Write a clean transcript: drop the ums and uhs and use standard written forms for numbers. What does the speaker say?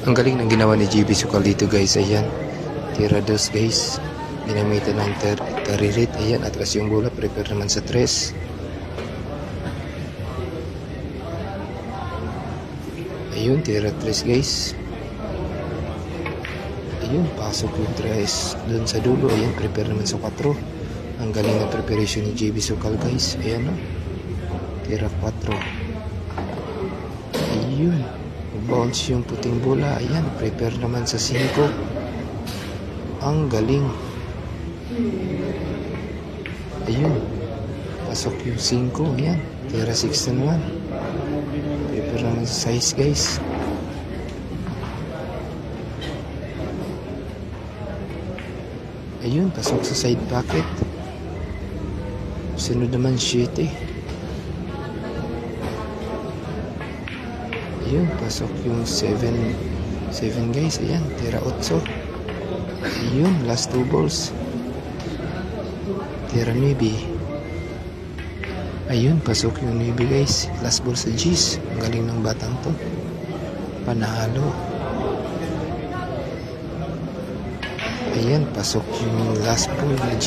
Ang galing ng ginawa ni GB Sukal dito guys. Ayan. Tira dos guys. Ginamitan ng taririt. Ayan. At kasi yung bola prepare naman sa tres. Ayun. Tira tres guys. Ayun. Pasok yung tres. Doon sa dulo. Ayan. Prepare naman sa 4. Ang galing ng preparation ni GB Sukal guys. Ayan o. Tira 4. Ayun. Bounce yung puting bola. Ayan. Prepare naman sa 5. Ang galing. Ayun. Pasok yung 5. Ayan. Tira 6 naman. Prepare naman sa 6 guys. Ayun. Pasok sa side pocket. Sunod naman 7. Ayun, pasok yung 7 guys. Ayan, tira 8. Ayun, last 2 balls. Tira 9. Ayun, pasok yung 9 guys. Last ball sa G's. Ang galing ng batang to. Panalo. Ayan, pasok yung last ball na G.